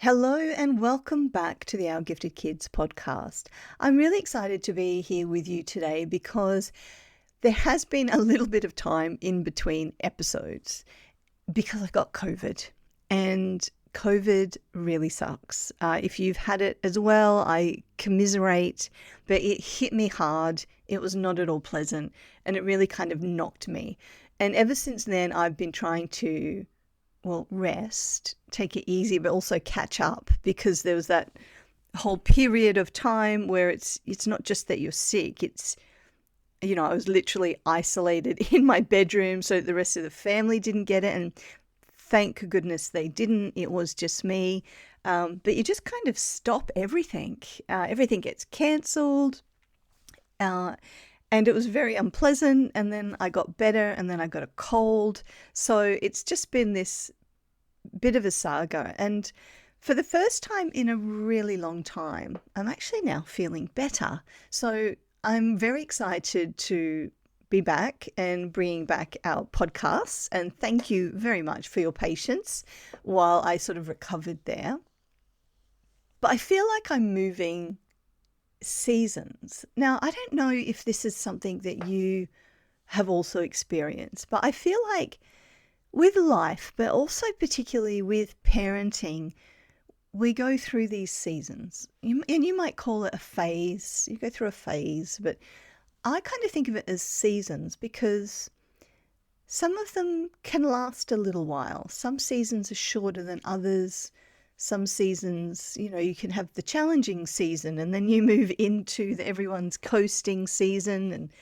Hello and welcome back to the Our Gifted Kids podcast. I'm really excited to be here with you today because there has been a little bit of time in between episodes because I got COVID, and COVID really sucks. If you've had it as well, I commiserate, but it hit me hard. It was not at all pleasant, and it really kind of knocked me. And ever since then, I've been trying to rest, take it easy, but also catch up, because there was that whole period of time where it's not just that you're sick. It's, I was literally isolated in my bedroom so the rest of the family didn't get it. And thank goodness they didn't. It was just me. But you just kind of stop everything. Everything gets cancelled. And it was very unpleasant, and then I got better, and then I got a cold. So it's just been this bit of a saga. And for the first time in a really long time, I'm actually now feeling better. So I'm very excited to be back and bringing back our podcasts. And thank you very much for your patience while I sort of recovered there. But I feel like I'm moving seasons. Now, I don't know if this is something that you have also experienced, but I feel like with life, but also particularly with parenting, we go through these seasons. And you might call it a phase. You go through a phase, but I kind of think of it as seasons because some of them can last a little while. Some seasons are shorter than others. Some seasons, you can have the challenging season, and then you move into everyone's coasting season. And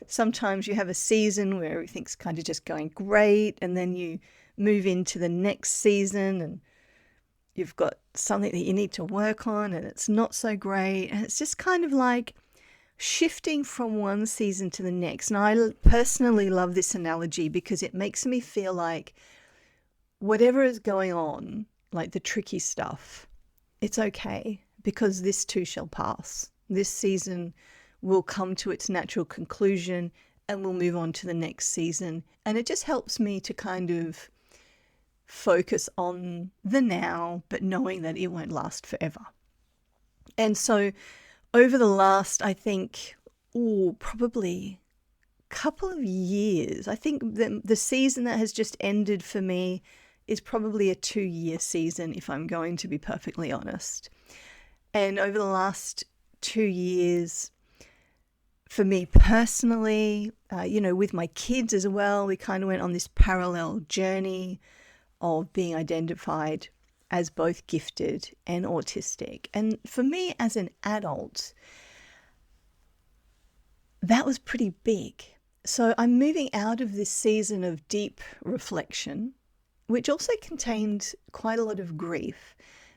sometimes you have a season where everything's kind of just going great, and then you move into the next season and you've got something that you need to work on and it's not so great. And it's just kind of like shifting from one season to the next. And I personally love this analogy because it makes me feel like whatever is going on, like the tricky stuff, it's okay, because this too shall pass. This season will come to its natural conclusion and we'll move on to the next season. And it just helps me to kind of focus on the now, but knowing that it won't last forever. And so over the last, I think, probably a couple of years, I think the season that has just ended for me is probably a 2-year season, if I'm going to be perfectly honest. And over the last 2 years, for me personally, with my kids as well, we kind of went on this parallel journey of being identified as both gifted and autistic. And for me as an adult, that was pretty big. So I'm moving out of this season of deep reflection, which also contained quite a lot of grief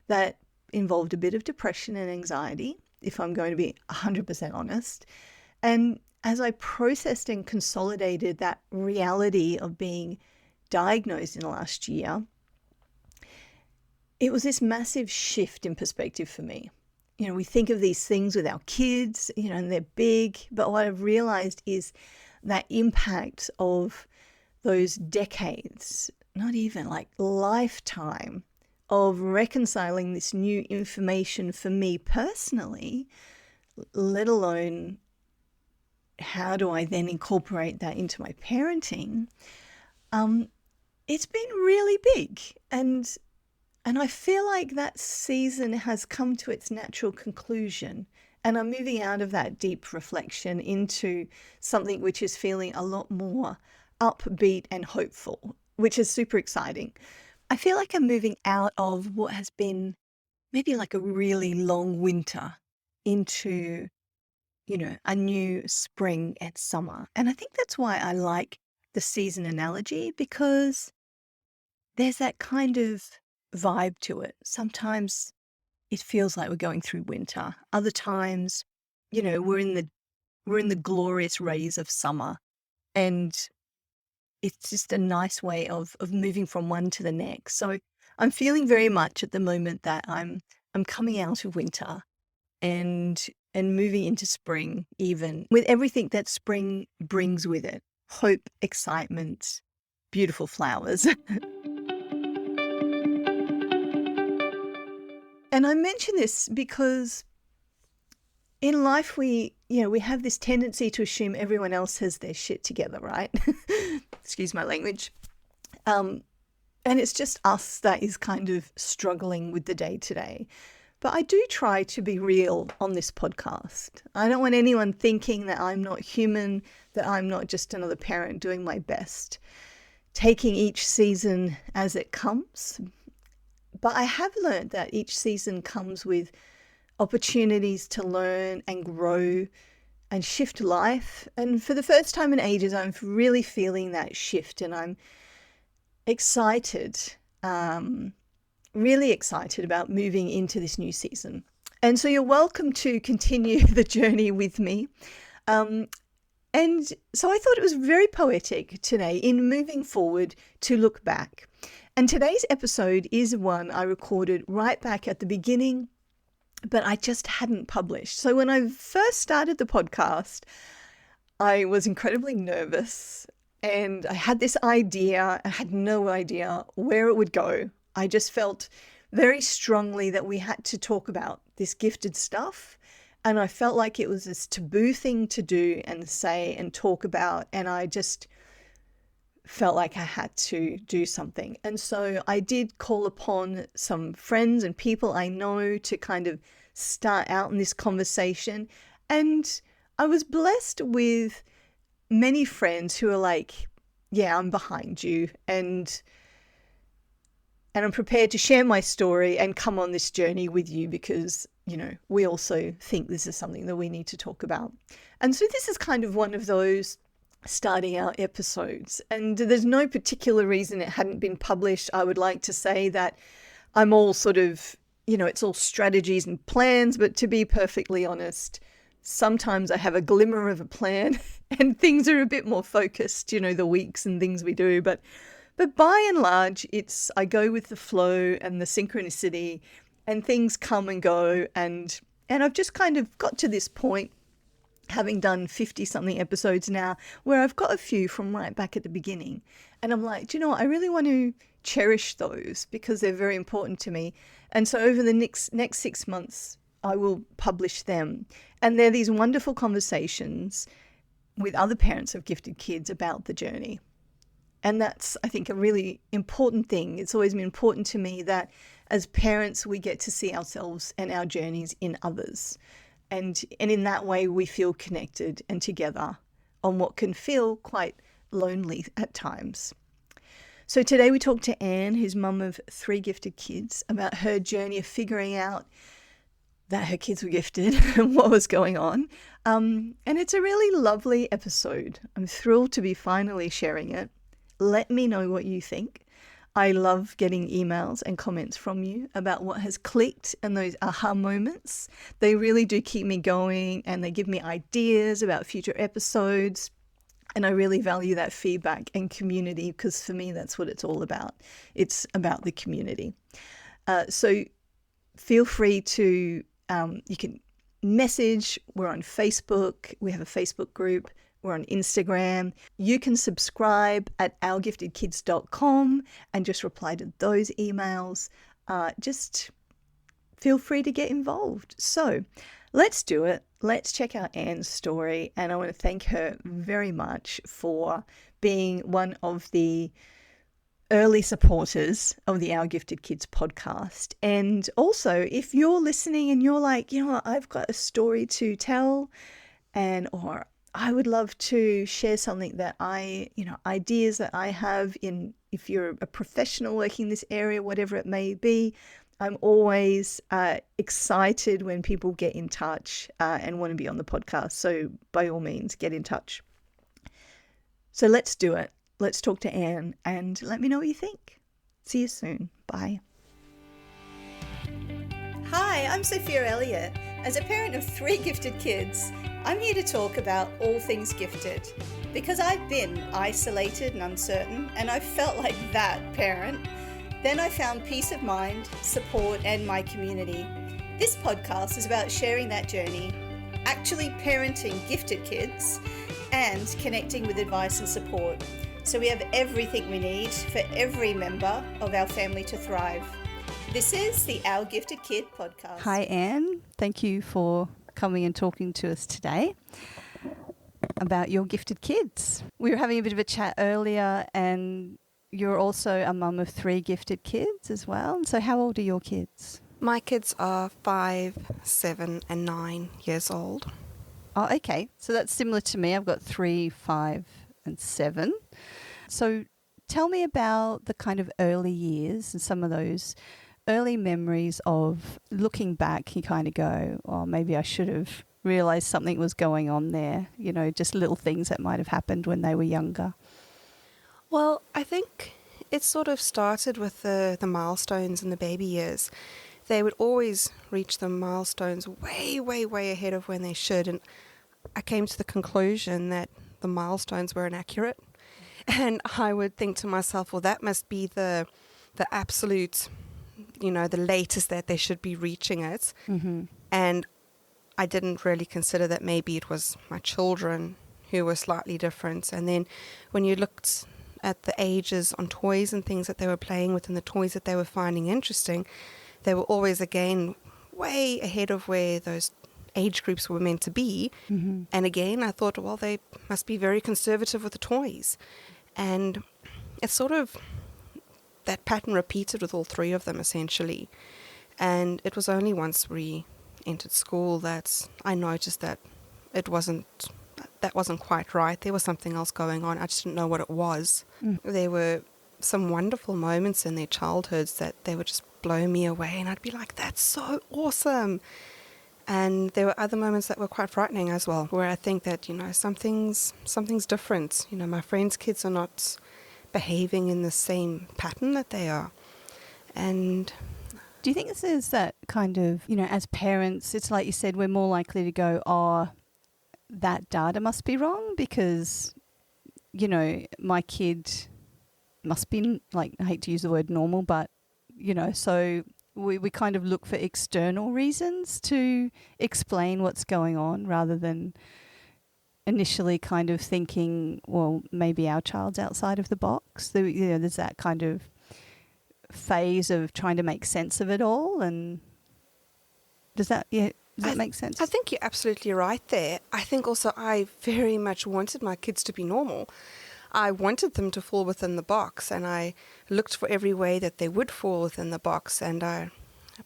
that involved a bit of depression and anxiety, if I'm going to be 100% honest. And as I processed and consolidated that reality of being diagnosed in the last year, it was this massive shift in perspective for me. We think of these things with our kids, and they're big, but what I've realized is that impact of those decades, not even like lifetime, of reconciling this new information for me personally, let alone how do I then incorporate that into my parenting. It's been really big, and I feel like that season has come to its natural conclusion, and I'm moving out of that deep reflection into something which is feeling a lot more upbeat and hopeful, which is super exciting. I feel like I'm moving out of what has been maybe like a really long winter into, a new spring and summer. And I think that's why I like the season analogy, because there's that kind of vibe to it. Sometimes it feels like we're going through winter. Other times, we're in the glorious rays of summer. And it's just a nice way of moving from one to the next. So I'm feeling very much at the moment that I'm coming out of winter and moving into spring, even with everything that spring brings with it: hope, excitement, beautiful flowers. And I mention this because in life we have this tendency to assume everyone else has their shit together, right? Excuse my language. And it's just us that is kind of struggling with the day-to-day. But I do try to be real on this podcast. I don't want anyone thinking that I'm not human, that I'm not just another parent doing my best, taking each season as it comes. But I have learned that each season comes with opportunities to learn and grow and shift life. And for the first time in ages, I'm really feeling that shift, and I'm excited, really excited about moving into this new season. And so you're welcome to continue the journey with me. And so I thought it was very poetic today in moving forward to look back. And today's episode is one I recorded right back at the beginning, but I just hadn't published. So when I first started the podcast, I was incredibly nervous and I had this idea. I had no idea where it would go. I just felt very strongly that we had to talk about this gifted stuff. And I felt like it was this taboo thing to do and say and talk about. And I just felt like I had to do something. And so I did call upon some friends and people I know to kind of start out in this conversation. And I was blessed with many friends who are like, yeah, I'm behind you. And I'm prepared to share my story and come on this journey with you because, we also think this is something that we need to talk about. And so this is kind of one of those starting out episodes. And there's no particular reason it hadn't been published. I would like to say that I'm all sort of, it's all strategies and plans, but to be perfectly honest, sometimes I have a glimmer of a plan and things are a bit more focused, the weeks and things we do. But by and large, I go with the flow and the synchronicity, and things come and go. And I've just kind of got to this point, having done 50 something episodes now, where I've got a few from right back at the beginning. And I'm like, do you know what? I really want to cherish those because they're very important to me. And so over the next 6 months, I will publish them. And they're these wonderful conversations with other parents of gifted kids about the journey. And that's, I think, a really important thing. It's always been important to me that as parents, we get to see ourselves and our journeys in others. And in that way, we feel connected and together on what can feel quite lonely at times. So today we talked to Anne, who's mum of 3 gifted kids, about her journey of figuring out that her kids were gifted and what was going on. And it's a really lovely episode. I'm thrilled to be finally sharing it. Let me know what you think. I love getting emails and comments from you about what has clicked and those aha moments. They really do keep me going and they give me ideas about future episodes. And I really value that feedback and community because for me, that's what it's all about. It's about the community. So feel free to, you can message. We're on Facebook. We have a Facebook group. We're on Instagram. You can subscribe at ourgiftedkids.com and just reply to those emails. Just feel free to get involved. So let's do it. Let's check out Anne's story. And I want to thank her very much for being one of the early supporters of the Our Gifted Kids podcast. And also, if you're listening and you're like, I've got a story to tell, or I would love to share something that ideas that I have if you're a professional working in this area, whatever it may be. I'm always excited when people get in touch and want to be on the podcast. So by all means, get in touch. So let's do it. Let's talk to Anne and let me know what you think. See you soon. Bye. Hi, I'm Sophia Elliott. As a parent of 3 gifted kids, I'm here to talk about all things gifted because I've been isolated and uncertain and I felt like that parent. Then I found peace of mind, support and my community. This podcast is about sharing that journey, actually parenting gifted kids and connecting with advice and support. So we have everything we need for every member of our family to thrive. This is the Our Gifted Kid podcast. Hi, Anne. Thank you for coming and talking to us today about your gifted kids. We were having a bit of a chat earlier, and you're also a mum of 3 gifted kids as well. So how old are your kids? My kids are 5, 7 and 9 years old. Oh, okay. So that's similar to me. I've got 3, 5 and 7. So tell me about the kind of early years and some of those early memories of looking back. You kind of go, oh, maybe I should have realised something was going on there. You know, just little things that might have happened when they were younger. Well, I think it sort of started with the milestones in the baby years. They would always reach the milestones way, way, way ahead of when they should. And I came to the conclusion that the milestones were inaccurate. And I would think to myself, well, that must be the absolute, you know, the latest that they should be reaching it. Mm-hmm. And I didn't really consider that maybe it was my children who were slightly different. And then when you looked at the ages on toys and things that they were playing with and the toys that they were finding interesting, they were always, again, way ahead of where those age groups were meant to be. Mm-hmm. And again, I thought, well, they must be very conservative with the toys. And it's sort of that pattern repeated with all 3 of them, essentially. And it was only once we entered school that I noticed that that wasn't quite right. There was something else going on. I just didn't know what it was. There were some wonderful moments in their childhoods that they would just blow me away, and I'd be like, that's so awesome. And there were other moments that were quite frightening as well, where I think that, you know, something's different. You know, my friends' kids are not behaving in the same pattern that they are. And do you think this is that kind of, you know, as parents, it's like you said, we're more likely to go, oh, that data must be wrong because, you know, my kid must be, like, I hate to use the word normal, but, you know, so we kind of look for external reasons to explain what's going on rather than initially kind of thinking, well, maybe our child's outside of the box. You know, there's that kind of phase of trying to make sense of it all. And does that make sense? I think you're absolutely right there. I think also I very much wanted my kids to be normal. I wanted them to fall within the box, and I looked for every way that they would fall within the box, and I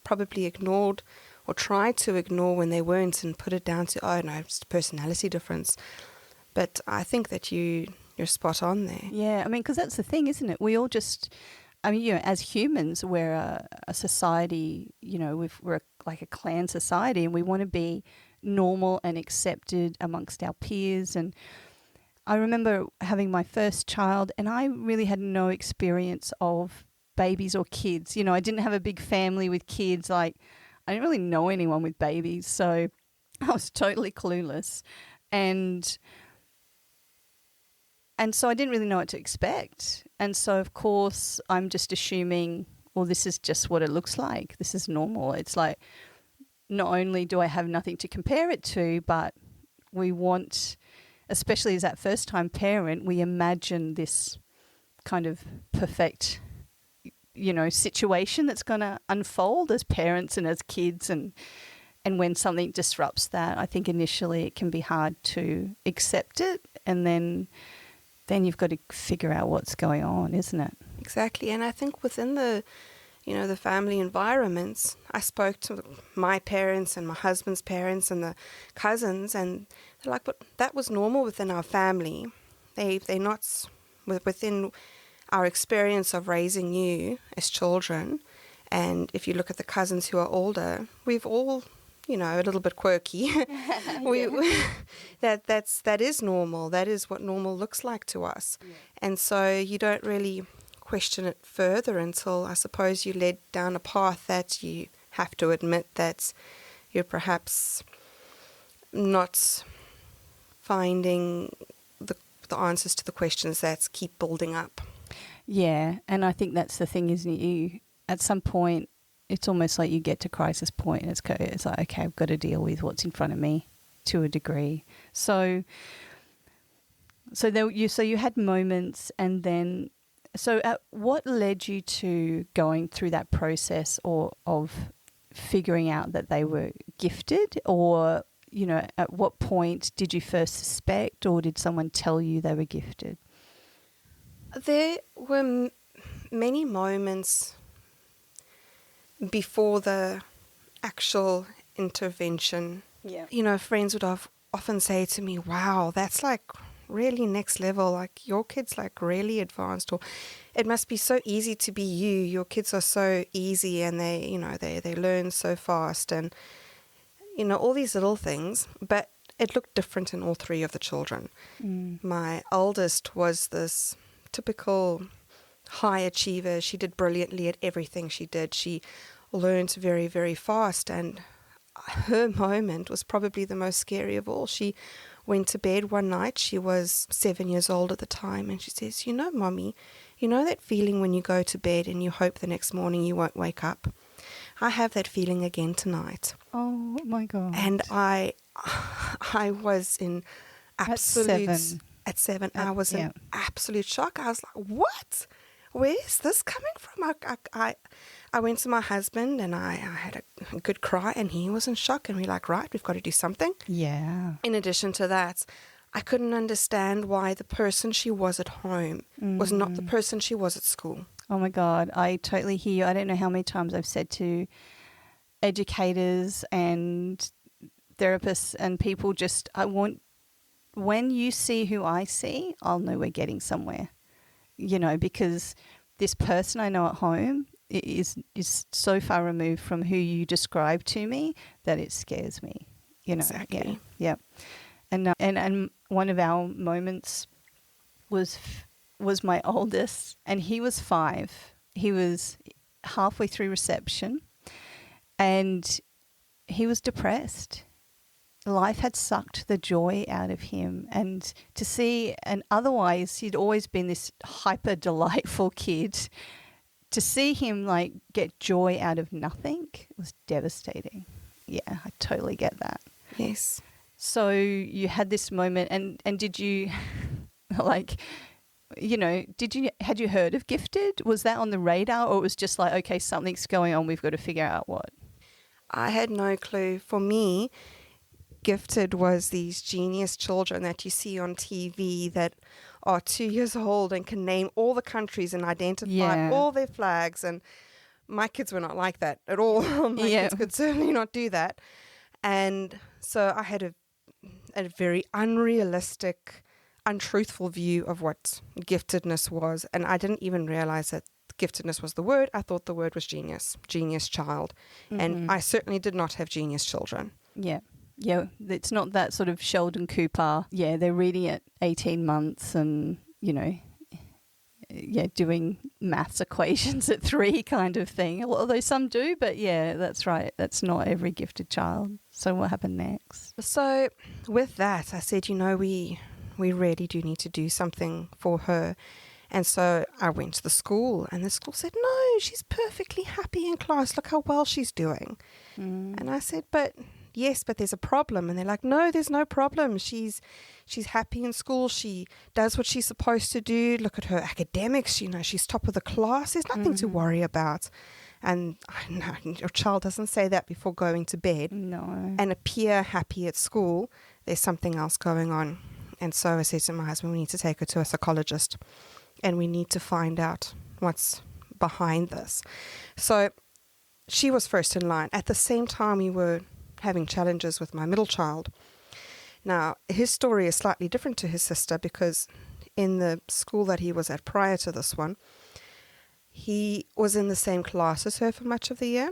probably ignored or tried to ignore when they weren't and put it down to, oh no, it's a personality difference. But I think that you're spot on there. Yeah, I mean, because that's the thing, isn't it? We all just, I mean, you know, as humans, we're a society, you know, we're like a clan society, and we want to be normal and accepted amongst our peers. And I remember having my first child, and I really had no experience of babies or kids. You know, I didn't have a big family with kids. Like, I didn't really know anyone with babies, so I was totally clueless. And so I didn't really know what to expect. And so, of course, I'm just assuming, well, this is just what it looks like. This is normal. It's like, not only do I have nothing to compare it to, but we want, especially as that first-time parent, we imagine this kind of perfect, you know, situation that's going to unfold as parents and as kids. And when something disrupts that, I think initially it can be hard to accept it. And then you've got to figure out what's going on, isn't it? Exactly. And I think within the family environments, I spoke to my parents and my husband's parents and the cousins, and they're like, but that was normal within our family. They're not within our experience of raising you as children. And if you look at the cousins who are older, we've all, you know, a little bit quirky. That is normal. That is what normal looks like to us. Yeah. And so you don't really question it further until, I suppose, you led down a path that you have to admit that you're perhaps not finding the answers to the questions that keep building up. Yeah, and I think that's the thing, isn't it? You, at some point, it's almost like you get to crisis point, and it's like, okay, I've got to deal with what's in front of me to a degree. So you had moments, and then So what led you to going through that process or of figuring out that they were gifted, or, at what point did you first suspect, or did someone tell you they were gifted? There were many moments before the actual intervention. Yeah. Friends would often say to me, wow, that's like really next level, like your kid's like really advanced, or it must be so easy to be you, your kids are so easy and they learn so fast, and all these little things. But it looked different in all three of the children. My eldest was this typical high achiever. She did brilliantly at everything she did. She learned very, very fast, and her moment was probably the most scary of all. She went to bed one night. She was 7 years old at the time, and she says, Mommy, that feeling when you go to bed and you hope the next morning you won't wake up? I have that feeling again tonight. Oh my God. And I was in absolute... At 7. At 7, I was in absolute shock. I was like, what? Where's this coming from? I went to my husband and I had a good cry, and he was in shock, and we're like, right, we've got to do something. Yeah. In addition to that, I couldn't understand why the person she was at home was not the person she was at school. Oh my God, I totally hear you. I don't know how many times I've said to educators and therapists and people, when you see who I see, I'll know we're getting somewhere, because this person I know at home is so far removed from who you describe to me that it scares me, Exactly. Yeah. And one of our moments was my oldest, and he was 5. He was halfway through reception, and he was depressed. Life had sucked the joy out of him, and to see, and otherwise he'd always been this hyper delightful kid, to see him like get joy out of nothing was devastating. Yeah, I totally get that. Yes. So you had this moment, and did you had you heard of Gifted? Was that on the radar, or it was just like, okay, something's going on, we've got to figure out what? I had no clue. For me, Gifted was these genius children that you see on TV that are 2 years old and can name all the countries and identify all their flags. And my kids were not like that at all. My kids could certainly not do that. And so I had a very unrealistic, untruthful view of what giftedness was. And I didn't even realize that giftedness was the word. I thought the word was genius child. And I certainly did not have genius children. Yeah. Yeah, it's not that sort of Sheldon Cooper. Yeah, they're reading at 18 months and, doing maths equations at 3 kind of thing. Although some do, but yeah, that's right. That's not every gifted child. So what happened next? So with that, I said, we really do need to do something for her. And so I went to the school, and the school said, no, she's perfectly happy in class. Look how well she's doing. And I said, yes, but there's a problem. And they're like, no, there's no problem. She's happy in school. She does what she's supposed to do. Look at her academics. She's top of the class. There's nothing to worry about. And no, your child doesn't say that before going to bed. No. And appear happy at school. There's something else going on. And so I said to my husband, we need to take her to a psychologist, and we need to find out what's behind this. So she was first in line. At the same time, we were having challenges with my middle child. Now, his story is slightly different to his sister, because in the school that he was at prior to this one, he was in the same class as her for much of the year.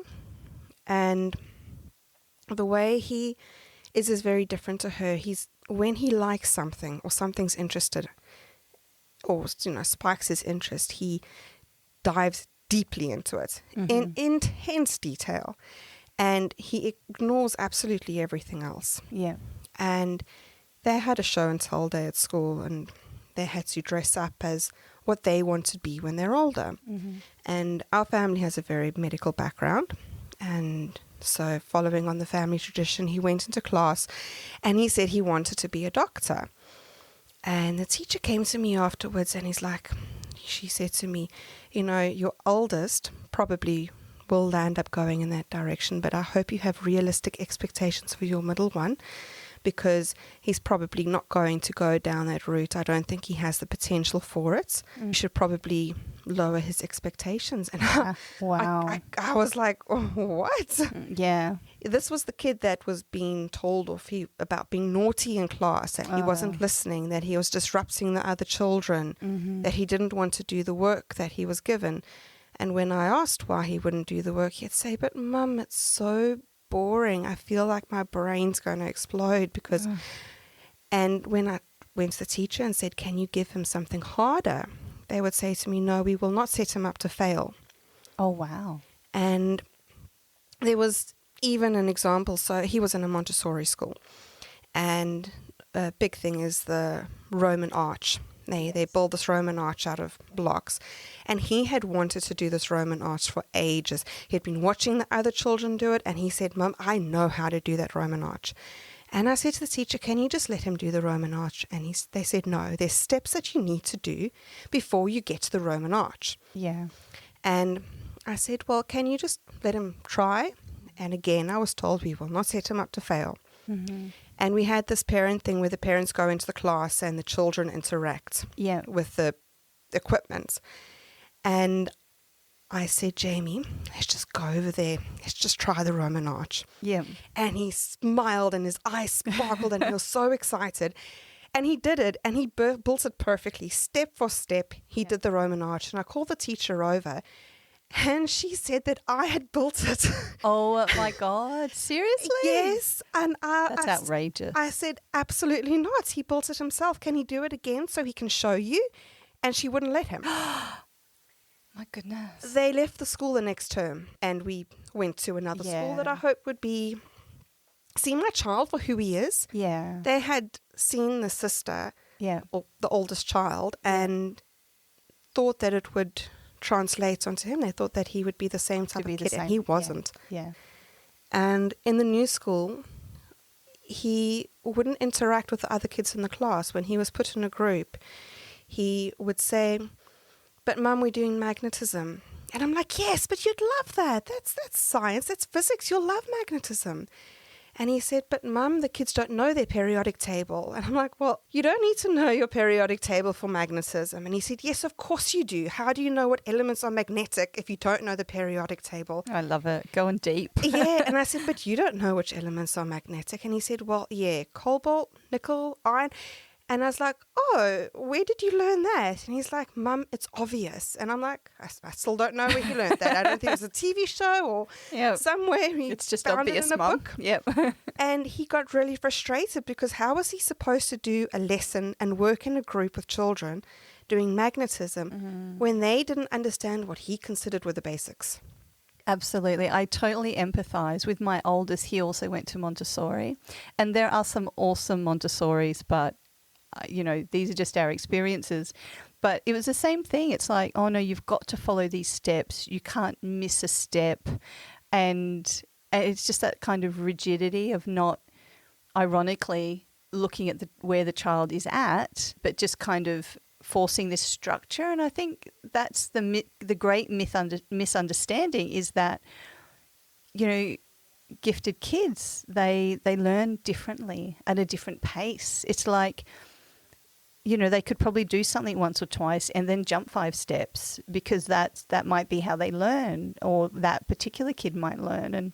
And the way he is very different to her. When he likes something or something's interested or, spikes his interest, he dives deeply into it in intense detail. And he ignores absolutely everything else. Yeah. And they had a show and tell day at school, and they had to dress up as what they want to be when they're older. And our family has a very medical background. And so following on the family tradition, he went into class and he said he wanted to be a doctor. And the teacher came to me afterwards and he's like, she said to me, your oldest probably will land up going in that direction, but I hope you have realistic expectations for your middle one, because he's probably not going to go down that route. I don't think he has the potential for it. You should probably lower his expectations. And Wow. I was like, oh, what? Yeah. This was the kid that was being told off about being naughty in class, that he wasn't listening, that he was disrupting the other children, that he didn't want to do the work that he was given. And when I asked why he wouldn't do the work, he'd say, but Mum, it's so boring. I feel like my brain's going to explode because... And when I went to the teacher and said, can you give him something harder? They would say to me, no, we will not set him up to fail. Oh, wow. And there was even an example. So he was in a Montessori school, and a big thing is the Roman arch. They build this Roman arch out of blocks, and he had wanted to do this Roman arch for ages. He had been watching the other children do it, and he said, Mum, I know how to do that Roman arch. And I said to the teacher, can you just let him do the Roman arch? And they said, no, there's steps that you need to do before you get to the Roman arch. Yeah. And I said, well, can you just let him try? And again, I was told we will not set him up to fail. Mm-hmm. And we had this parent thing where the parents go into the class and the children interact with the equipment. And I said, Jamie, let's just go over there. Let's just try the Roman arch. Yeah. And he smiled and his eyes sparkled and he was so excited. And he did it, and he built it perfectly. Step for step, he did the Roman arch. And I called the teacher over, and she said that I had built it. Oh, my God. Seriously? Yes. And That's outrageous. I said, absolutely not. He built it himself. Can he do it again so he can show you? And she wouldn't let him. My goodness. They left the school the next term, and we went to another school that I hope would see my child for who he is. Yeah. They had seen the sister, or the oldest child, and thought that it would translate onto him. They thought that he would be the same type of kid, and he wasn't. Yeah. And in the new school, he wouldn't interact with the other kids in the class. When he was put in a group, he would say, but Mum, we're doing magnetism. And I'm like, yes, but you'd love that. That's science, that's physics. You'll love magnetism. And he said, but Mum, the kids don't know their periodic table. And I'm like, well, you don't need to know your periodic table for magnetism. And he said, yes, of course you do. How do you know what elements are magnetic if you don't know the periodic table? I love it. Going deep. Yeah. And I said, but you don't know which elements are magnetic. And he said, well, yeah, cobalt, nickel, iron. And I was like, oh, where did you learn that? And he's like, Mum, it's obvious. And I'm like, I still don't know where he learned that. I don't think it was a TV show or somewhere. It's just found obvious, it in a Mum. book. Yep. And he got really frustrated because how was he supposed to do a lesson and work in a group with children doing magnetism when they didn't understand what he considered were the basics? Absolutely. I totally empathize with my oldest. He also went to Montessori. And there are some awesome Montessoris, but these are just our experiences. But it was the same thing. It's like, oh, no, you've got to follow these steps. You can't miss a step. And it's just that kind of rigidity of not, ironically, looking at where the child is at, but just kind of forcing this structure. And I think that's the great misunderstanding is that, gifted kids, they learn differently at a different pace. It's like, they could probably do something once or twice and then jump 5 steps because that might be how they learn, or that particular kid might learn. And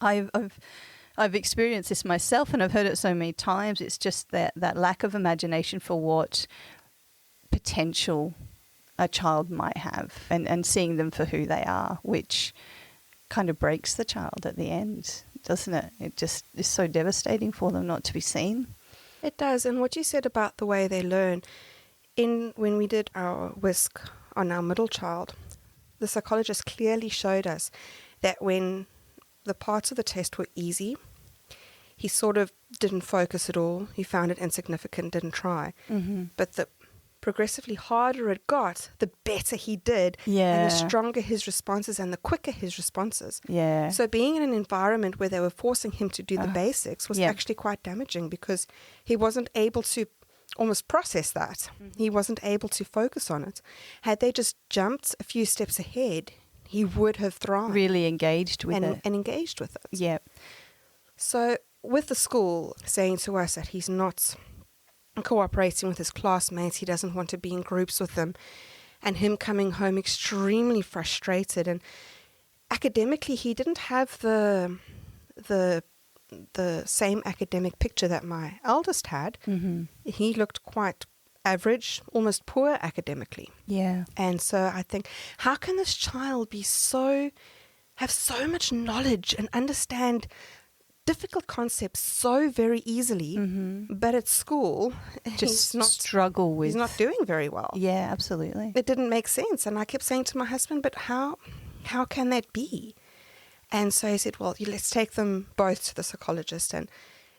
I've experienced this myself, and I've heard it so many times. It's just that lack of imagination for what potential a child might have, and seeing them for who they are, which kind of breaks the child at the end, doesn't it? It just is so devastating for them not to be seen. It does. And what you said about the way they learn, when we did our WISC on our middle child, the psychologist clearly showed us that when the parts of the test were easy, he sort of didn't focus at all. He found it insignificant, didn't try. Mm-hmm. But the progressively harder it got, the better he did, and the stronger his responses and the quicker his responses. Yeah. So being in an environment where they were forcing him to do the basics was actually quite damaging because he wasn't able to almost process that. He wasn't able to focus on it. Had they just jumped a few steps ahead, he would have thrived. Really engaged with it. And engaged with it. Yeah. So with the school saying to us that he's not cooperating with his classmates, he doesn't want to be in groups with them, and him coming home extremely frustrated, and academically he didn't have the same academic picture that my eldest had. He looked quite average, almost poor academically. Yeah. And so I think, how can this child have so much knowledge and understand difficult concepts so very easily, but at school Just struggle with. He's not doing very well. Yeah, absolutely. It didn't make sense. And I kept saying to my husband, but how can that be? And so he said, well, let's take them both to the psychologist. And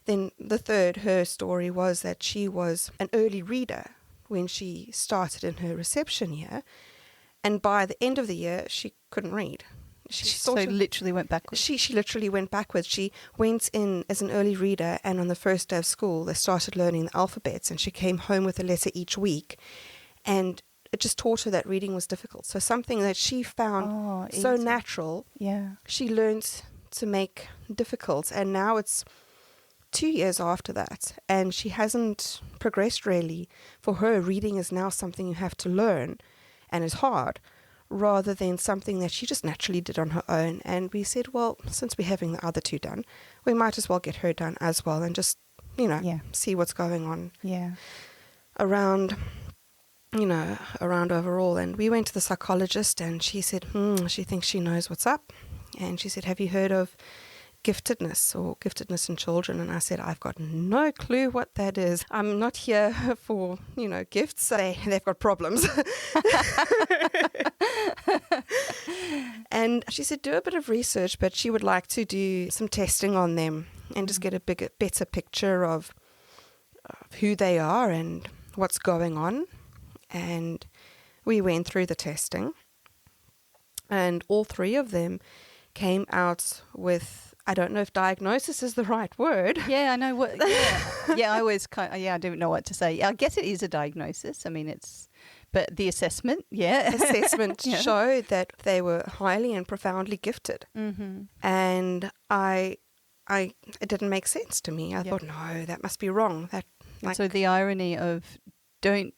then her story was that she was an early reader when she started in her reception year. And by the end of the year, she couldn't read. She literally went backwards. She literally went backwards. She went in as an early reader, and on the first day of school, they started learning the alphabets, and she came home with a letter each week. And it just taught her that reading was difficult. So something that she found so natural, she learned to make difficult. And now it's 2 years after that, and she hasn't progressed really. For her, reading is now something you have to learn, and is hard, rather than something that she just naturally did on her own. And we said, well, since we're having the other two done, we might as well get her done as well, and just, see what's going on around overall. And we went to the psychologist, and she said, she thinks she knows what's up. And she said, have you heard of giftedness or giftedness in children? And I said, I've got no clue what that is. I'm not here for, gifts. They've got problems. And she said, do a bit of research, but she would like to do some testing on them and just get a better picture of who they are and what's going on. And we went through the testing, and all three of them came out with, I don't know if diagnosis is the right word. Yeah, I know what. Yeah, I always I don't know what to say. I guess it is a diagnosis. I mean, but the assessment, assessment showed that they were highly and profoundly gifted, and it didn't make sense to me. I thought, no, that must be wrong. So the irony of don't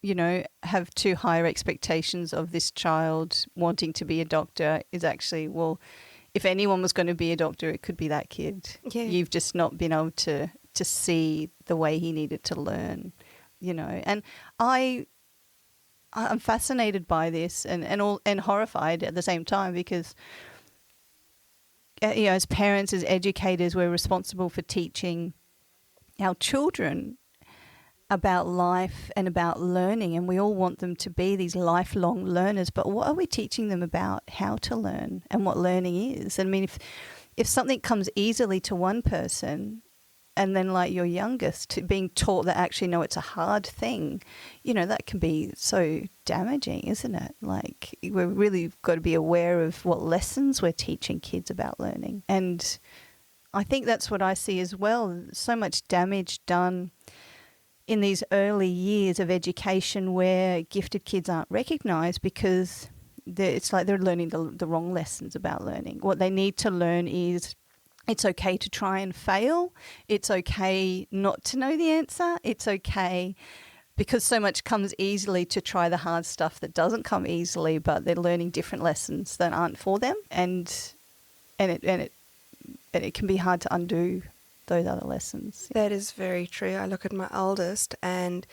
have too higher expectations of this child wanting to be a doctor is actually, well, if anyone was going to be a doctor, it could be that kid. Yeah. You've just not been able to see the way he needed to learn, And I'm fascinated by this and horrified at the same time, because as parents, as educators, we're responsible for teaching our children about life and about learning, and we all want them to be these lifelong learners, but what are we teaching them about how to learn and what learning is? I mean, if something comes easily to one person, and then like your youngest being taught that actually, no, it's a hard thing, that can be so damaging, isn't it? Like, we're really got to be aware of what lessons we're teaching kids about learning. And I think that's what I see as well. So much damage done in these early years of education where gifted kids aren't recognised, because it's like they're learning the wrong lessons about learning. What they need to learn is it's okay to try and fail. It's okay not to know the answer. It's okay, because so much comes easily, to try the hard stuff that doesn't come easily, but they're learning different lessons that aren't for them. And it can be hard to undo those other lessons. That is very true. I look at my eldest, and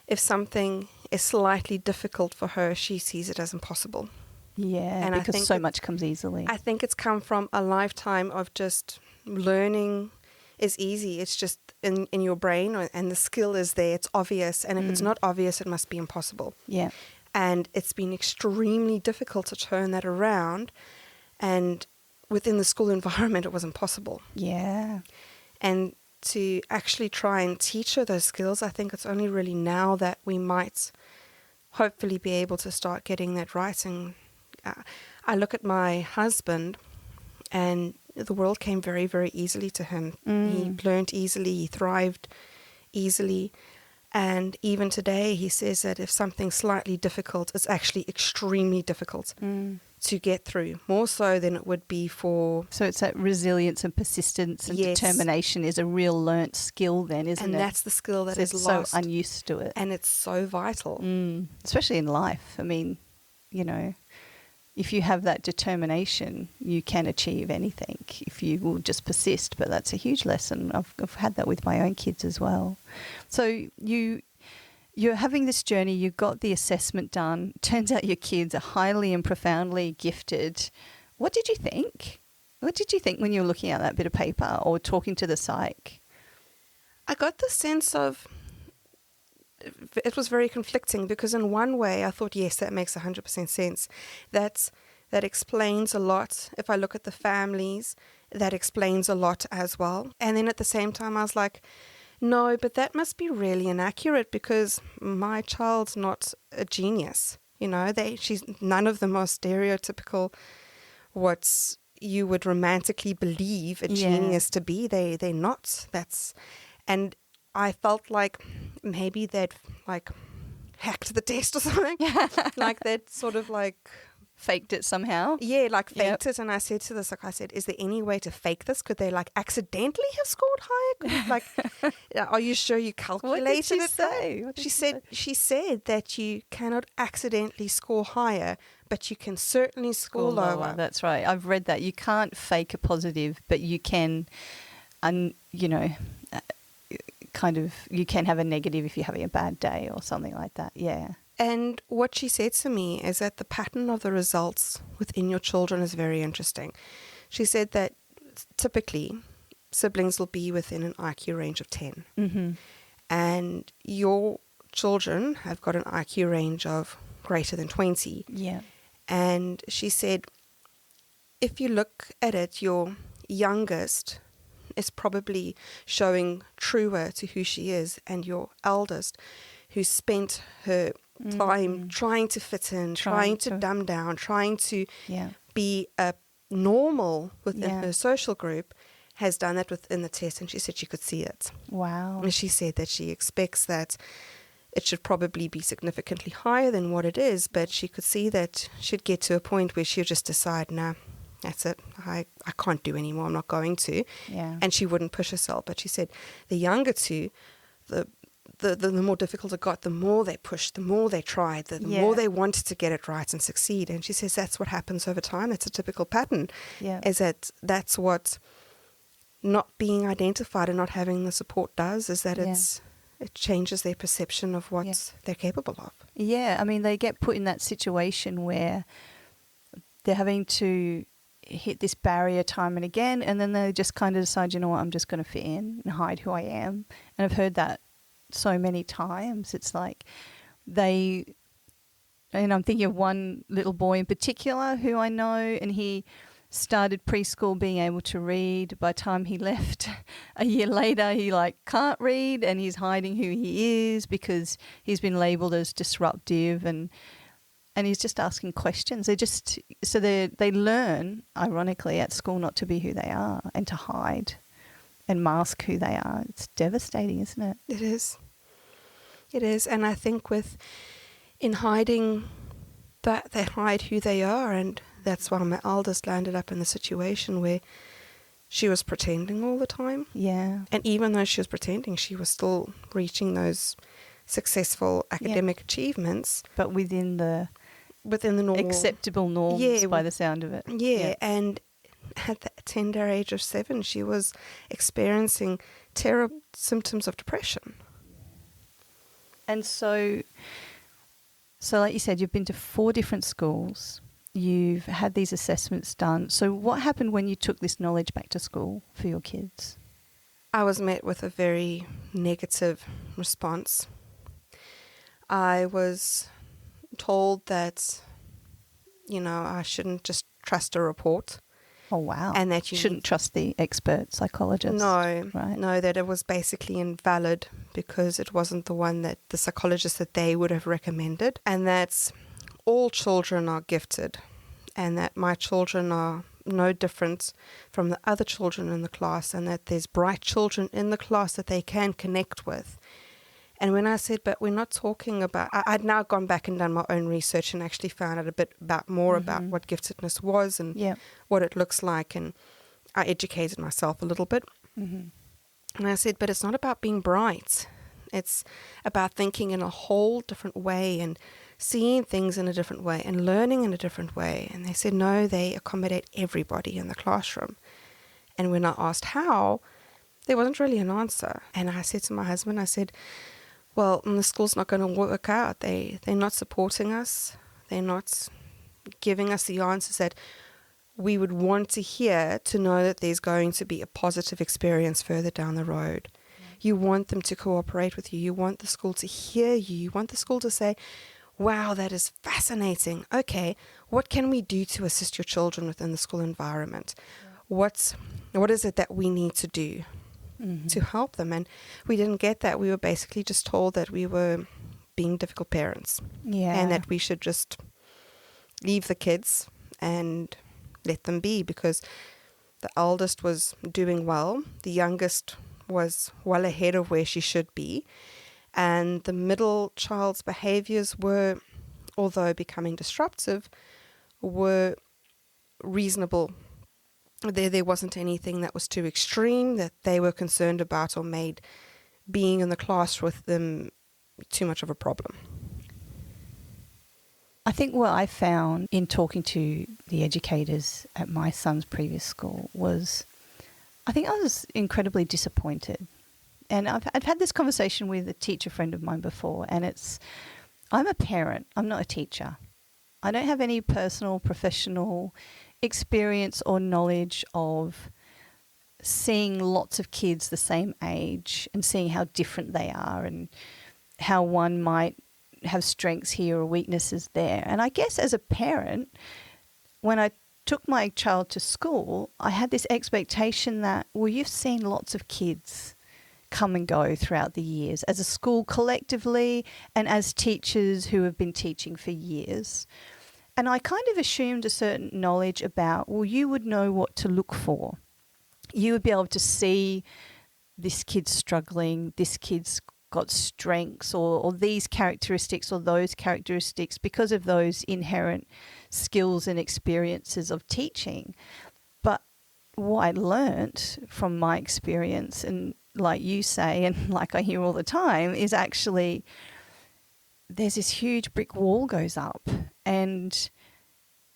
if something is slightly difficult for her, she sees it as impossible. Yeah, and because so much comes easily. I think it's come from a lifetime of just learning is easy. It's just in your brain, and the skill is there. It's obvious, and if it's not obvious, it must be impossible. Yeah. And it's been extremely difficult to turn that around, and within the school environment, it was impossible. Yeah. And to actually try and teach her those skills, I think it's only really now that we might hopefully be able to start getting that right. And I look at my husband, and the world came very, very easily to him. He learned easily, he thrived easily. And even today, he says that if something's slightly difficult, it's actually extremely difficult to get through, more so than it would be for... So it's that resilience and persistence and determination is a real learnt skill then, isn't it? And that's the skill that is so lost. unused to it. And it's so vital. Especially in life. I mean, you know, if you have that determination, you can achieve anything if you will just persist. But that's a huge lesson. I've had that with my own kids as well. So you're having this journey, you got the assessment done. Turns out your kids are highly and profoundly gifted. What did you think? What did you think when you were looking at that bit of paper or talking to the psych? I got the sense of... It was very conflicting because in one way I thought, yes, that makes 100% sense. That explains a lot. If I look at the families, that explains a lot as well. And then at the same time I was like, no, but that must be really inaccurate because my child's not a genius. You know, none of them are stereotypical what you would romantically believe a genius to be. They're not. And I felt like maybe they'd like hacked the test or something. Like they'd sort of like faked it somehow. Yeah, like faked it. And I said to this, like I said, is there any way to fake this? Could they like accidentally have scored higher? Like, are you sure you calculated What did she it? say? She said that you cannot accidentally score higher, but you can certainly score lower. That's right. I've read that. You can't fake a positive, but you can, you know, kind of, you can have a negative if you're having a bad day or something like that. Yeah. And what she said to me is that the pattern of the results within your children is very interesting. She said that typically siblings will be within an IQ range of 10. Mm-hmm. And your children have got an IQ range of greater than 20. Yeah. And she said, if you look at it, your youngest is probably showing truer to who she is, and your eldest, who spent her time trying to fit in, trying to dumb down, trying to be a normal within her social group, has done that within the test. And she said she could see it. Wow. And she said that she expects that it should probably be significantly higher than what it is, but she could see that she'd get to a point where she'll just decide, nah, that's it. I can't do anymore. I'm not going to. Yeah. And she wouldn't push herself. But she said the younger two, the more difficult it got, the more they pushed, the more they tried, the more they wanted to get it right and succeed. And she says that's what happens over time. It's a typical pattern. Yeah. Is that's what not being identified and not having the support does, is that it changes their perception of what they're capable of. Yeah. I mean, they get put in that situation where they're having to hit this barrier time and again, and then they just kind of decide, you know what, I'm just going to fit in and hide who I am. And I've heard that so many times. It's like and I'm thinking of one little boy in particular who I know, and he started preschool being able to read. By the time he left a year later, he can't read, and he's hiding who he is because he's been labelled as disruptive, and he's just asking questions. They learn, ironically, at school not to be who they are and to hide and mask who they are. It's devastating, isn't it? It is. It is. And I think in hiding that, they hide who they are. And that's why my eldest landed up in the situation where she was pretending all the time. Yeah. And even though she was pretending, she was still reaching those successful academic achievements. But within the normal, acceptable norms, by the sound of it. Yeah. And at the tender age of 7, she was experiencing terrible symptoms of depression. And so like you said, you've been to 4 different schools. You've had these assessments done. So what happened when you took this knowledge back to school for your kids? I was met with a very negative response. I was told that, I shouldn't just trust a report. Oh, wow. And that you shouldn't trust the expert psychologist. No, right? No, that it was basically invalid because it wasn't the one that the psychologist that they would have recommended, and that all children are gifted, and that my children are no different from the other children in the class, and that there's bright children in the class that they can connect with, And when I said, but we're not talking about, I'd now gone back and done my own research and actually found out a bit more about what giftedness was and what it looks like. And I educated myself a little bit. And I said, but it's not about being bright. It's about thinking in a whole different way and seeing things in a different way and learning in a different way. And they said, no, they accommodate everybody in the classroom. And when I asked how, there wasn't really an answer. And I said to my husband, I said, well, the school's not going to work out. They're not supporting us. They're not giving us the answers that we would want to hear to know that there's going to be a positive experience further down the road. You want them to cooperate with you. You want the school to hear you. You want the school to say, wow, that is fascinating. Okay, what can we do to assist your children within the school environment? What is it that we need to do to help them? And we didn't get that. We were basically just told that we were being difficult parents and that we should just leave the kids and let them be, because the eldest was doing well. The youngest was well ahead of where she should be. And the middle child's behaviors were, although becoming disruptive, were reasonable. There wasn't anything that was too extreme that they were concerned about or made being in the class with them too much of a problem. I think what I found in talking to the educators at my son's previous school was, I think I was incredibly disappointed. And I've had this conversation with a teacher friend of mine before, and I'm a parent, I'm not a teacher. I don't have any personal, professional experience or knowledge of seeing lots of kids the same age and seeing how different they are and how one might have strengths here or weaknesses there. And I guess as a parent, when I took my child to school, I had this expectation that, well, you've seen lots of kids come and go throughout the years as a school collectively and as teachers who have been teaching for years. And I kind of assumed a certain knowledge about, well, you would know what to look for. You would be able to see this kid's struggling, this kid's got strengths or these characteristics or those characteristics because of those inherent skills and experiences of teaching. But what I learnt from my experience, and like you say and like I hear all the time, is actually there's this huge brick wall goes up and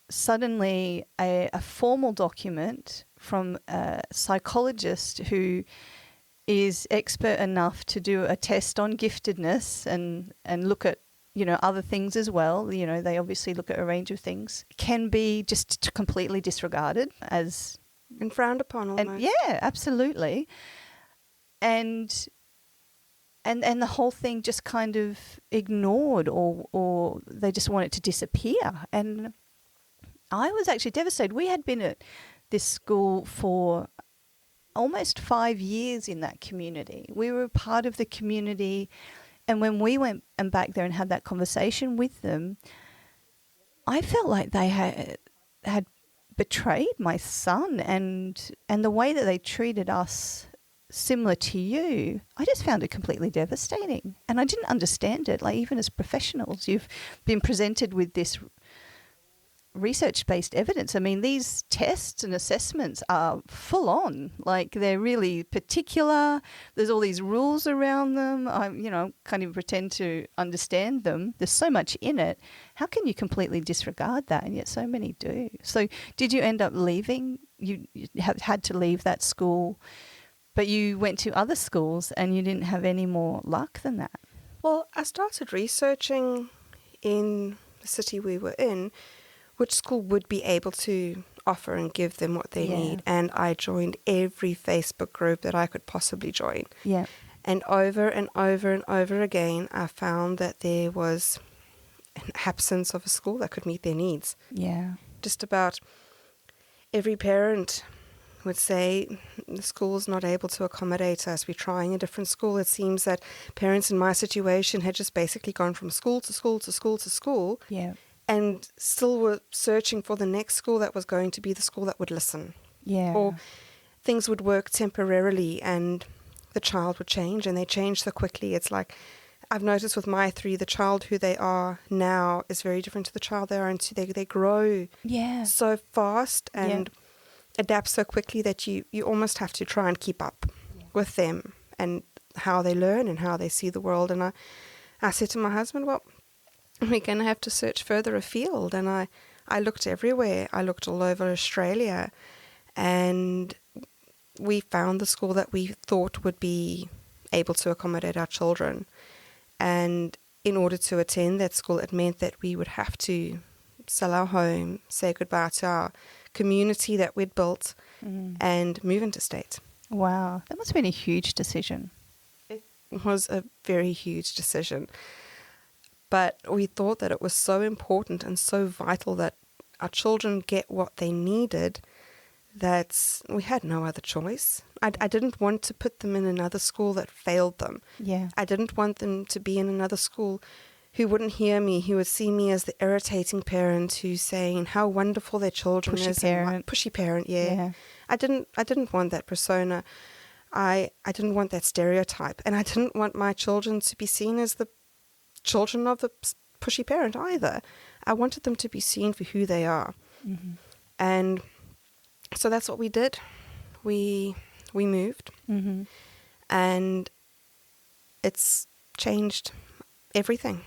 suddenly a formal document from a psychologist who is expert enough to do a test on giftedness and look at, other things as well. They obviously look at a range of things, can be just completely disregarded as... And frowned upon almost. And, yeah, absolutely. And the whole thing just kind of ignored or they just want it to disappear. And I was actually devastated. We had been at this school for almost 5 years in that community. We were a part of the community, and when we went and back there and had that conversation with them, I felt like they had betrayed my son and the way that they treated us, similar to you. I just found it completely devastating, and I didn't understand it. Like, even as professionals, you've been presented with this research-based evidence. I mean, these tests and assessments are full on. Like, they're really particular. There's all these rules around them. I can't even pretend to understand them. There's so much in it. How can you completely disregard that? And yet so many do. So did you end up leaving? You had to leave that school, but you went to other schools and you didn't have any more luck than that? Well, I started researching in the city we were in which school would be able to offer and give them what they need. And I joined every Facebook group that I could possibly join. Yeah. And over and over and over again, I found that there was an absence of a school that could meet their needs. Yeah. Just about every parent would say, the school's not able to accommodate us. We're trying a different school. It seems that parents in my situation had just basically gone from school to school to school to school. Yeah. And still were searching for the next school that was going to be the school that would listen. Yeah. Or things would work temporarily and the child would change, and they change so quickly. It's like I've noticed with my three, the child who they are now is very different to the child they are into. They grow Yeah. so fast and adapt so quickly that you almost have to try and keep up with them and how they learn and how they see the world. And I said to my husband, well, we're going to have to search further afield. And I looked everywhere. I looked all over Australia, and we found the school that we thought would be able to accommodate our children. And in order to attend that school, it meant that we would have to sell our home, say goodbye to our community that we'd built, and move interstate. Wow. That must have been a huge decision. It was a very huge decision. But we thought that it was so important and so vital that our children get what they needed that we had no other choice. I didn't want to put them in another school that failed them. Yeah. I didn't want them to be in another school who wouldn't hear me, who would see me as the irritating parent who's saying how wonderful their children Pushy is. parent. Pushy parent, yeah. I didn't want that persona. I didn't want that stereotype. And I didn't want my children to be seen as the children of the pushy parent either. I wanted them to be seen for who they are. Mm-hmm. And so that's what we did. We moved, Mm-hmm. and it's changed everything.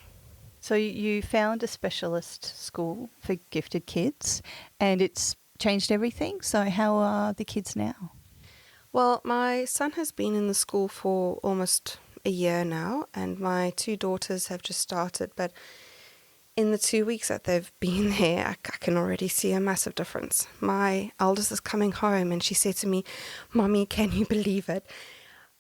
So you found a specialist school for gifted kids, and it's changed everything. So how are the kids now? Well, my son has been in the school for almost a year now, and my two daughters have just started. But in the 2 weeks that they've been there, I can already see a massive difference. My eldest is coming home, and she said to me, "Mommy, can you believe it?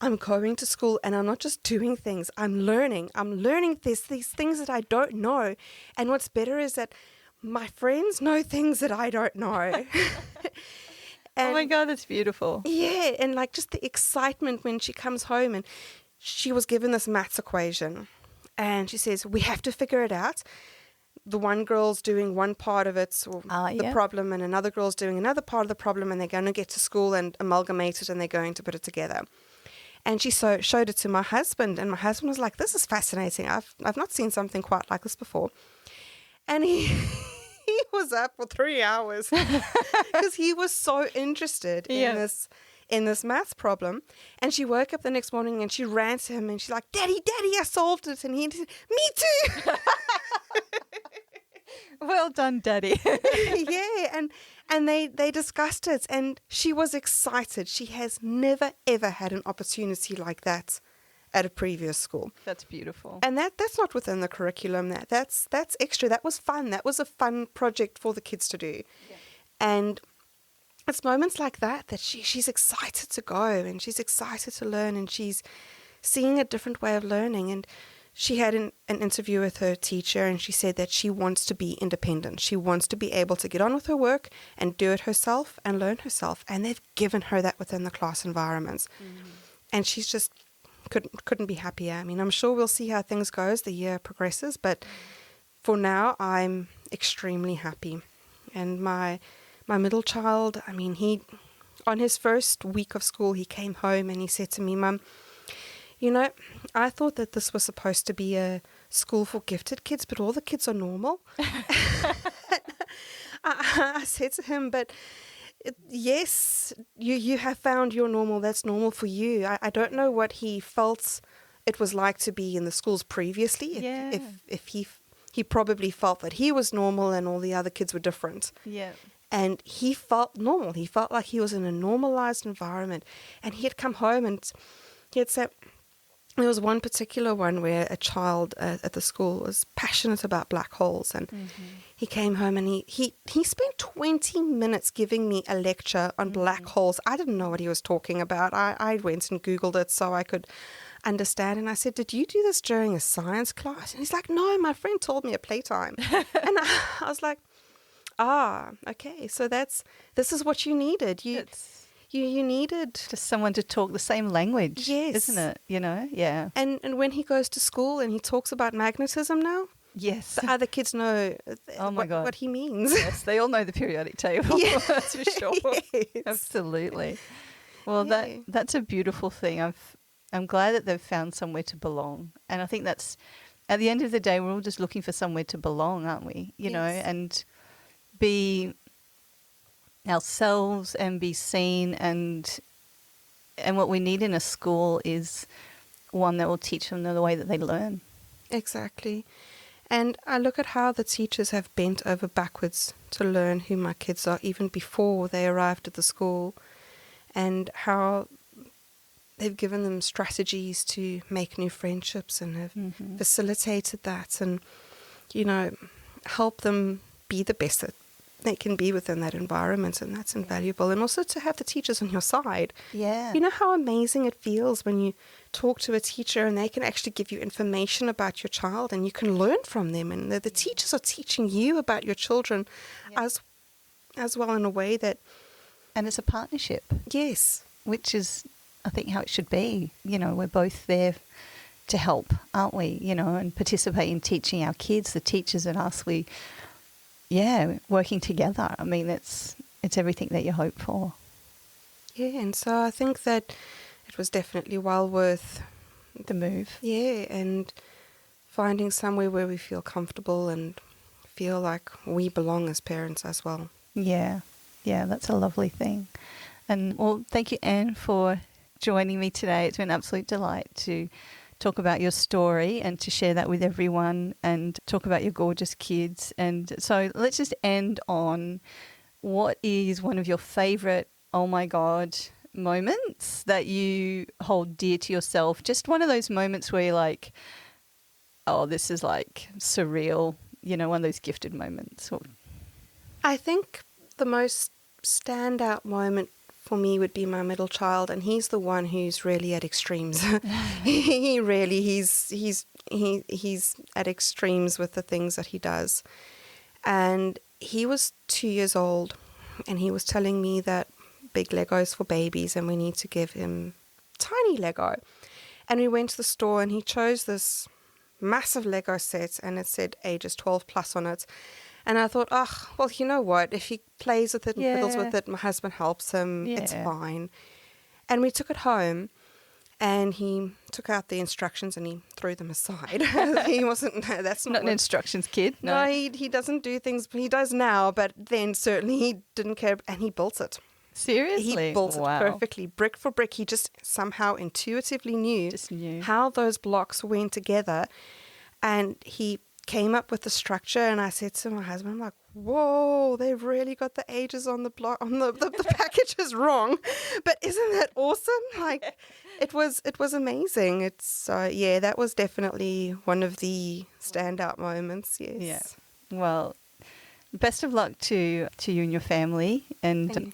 I'm going to school and I'm not just doing things, I'm learning. I'm learning these things that I don't know. And what's better is that my friends know things that I don't know." Oh my God, that's beautiful. Yeah, and like just the excitement when she comes home and she was given this maths equation and she says, "We have to figure it out." The one girl's doing one part of it, or the problem, and another girl's doing another part of the problem, and they're going to get to school and amalgamate it, and they're going to put it together. And she showed it to my husband, and my husband was like, "This is fascinating. I've not seen something quite like this before." And he was up for 3 hours because he was so interested in this maths problem. And she woke up the next morning and she ran to him and she's like, Daddy, I solved it." And he said, "Me too." Well done, Daddy. Yeah, and they discussed it, and she was excited. She has never, ever had an opportunity like that at a previous school. That's beautiful. And that's not within the curriculum. That's extra. That was fun. That was a fun project for the kids to do. Yeah. And it's moments like that she's excited to go, and she's excited to learn, and she's seeing a different way of learning. And she had an interview with her teacher, and she said that she wants to be independent. She wants to be able to get on with her work and do it herself and learn herself. And they've given her that within the class environments. Mm-hmm. And she's just couldn't be happier. I mean, I'm sure we'll see how things go as the year progresses, but for now, I'm extremely happy. And my middle child, I mean, on his first week of school, he came home and he said to me, "Mum, you know, I thought that this was supposed to be a school for gifted kids, but all the kids are normal." I said to him, "But yes, you have found your normal. That's normal for you." I don't know what he felt it was like to be in the schools previously. If he probably felt that he was normal and all the other kids were different. Yeah. And he felt normal. He felt like he was in a normalized environment. And he had come home and he had said, there was one particular one where a child at the school was passionate about black holes, and he came home and he spent 20 minutes giving me a lecture on black holes. I didn't know what he was talking about. I went and Googled it so I could understand, and I said, "Did you do this during a science class?" And he's like, "No, my friend told me at playtime." And I was like, okay, so this is what you needed. You needed just someone to talk the same language, yes, isn't it? You know, yeah. And when he goes to school and he talks about magnetism now, yes, the other kids know what he means. Yes, they all know the periodic table. Yeah. That's for sure. Yes. Absolutely. Well, that's a beautiful thing. I'm glad that they've found somewhere to belong. And I think that's, at the end of the day, we're all just looking for somewhere to belong, aren't we? You know, and be ourselves and be seen. And what we need in a school is one that will teach them the way that they learn. Exactly. And I look at how the teachers have bent over backwards to learn who my kids are even before they arrived at the school, and how they've given them strategies to make new friendships and have facilitated that and, you know, help them be the best that they can be within that environment, and that's invaluable. And also to have the teachers on your side. Yeah. You know how amazing it feels when you talk to a teacher and they can actually give you information about your child and you can learn from them, and the teachers are teaching you about your children as well in a way that... And it's a partnership. Yes. Which is, I think, how it should be. You know, we're both there to help, aren't we? You know, and participate in teaching our kids, the teachers and us. Working together. I mean, it's everything that you hope for. Yeah, and so I think that it was definitely well worth the move. Yeah, and finding somewhere where we feel comfortable and feel like we belong as parents as well. Yeah, that's a lovely thing. And well, thank you, Anne, for joining me today. It's been an absolute delight to talk about your story and to share that with everyone and talk about your gorgeous kids. And so let's just end on, what is one of your favourite, oh my God, moments that you hold dear to yourself? Just one of those moments where you're like, oh, this is like surreal, you know, one of those gifted moments. I think the most standout moment for me would be my middle child, and he's the one who's really at extremes. he's at extremes with the things that he does. And he was 2 years old, and he was telling me that big Legos for babies and we need to give him tiny Lego. And we went to the store and he chose this massive Lego set, and it said ages 12 plus on it. And I thought, well, you know what? If he plays with it and fiddles with it, my husband helps him, it's fine. And we took it home, and he took out the instructions and he threw them aside. He wasn't, that's not an instructions kid. No, he doesn't do things, he does now, but then certainly he didn't care, and he built it. Seriously? He built it perfectly, brick for brick. He just somehow intuitively knew how those blocks went together, and he came up with the structure. And I said to my husband, I'm like, whoa, they've really got the ages on the block, on the package is wrong, but isn't that awesome? Like, it was amazing. It's that was definitely one of the standout moments. Yes. Yeah. Well, best of luck to you and your family and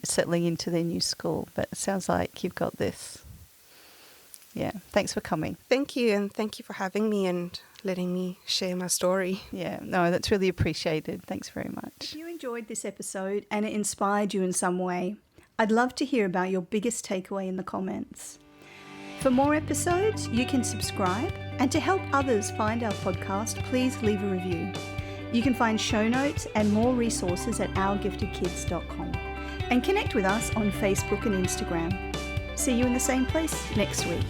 settling into their new school. But it sounds like you've got this. Yeah. Thanks for coming. Thank you, and thank you for having me and letting me share my story. Yeah, no, that's really appreciated. Thanks very much. If you enjoyed this episode and it inspired you in some way, I'd love to hear about your biggest takeaway in the comments. For more episodes, you can subscribe, and to help others find our podcast, please leave a review. You can find show notes and more resources at ourgiftedkids.com, and connect with us on Facebook and Instagram. See you in the same place next week.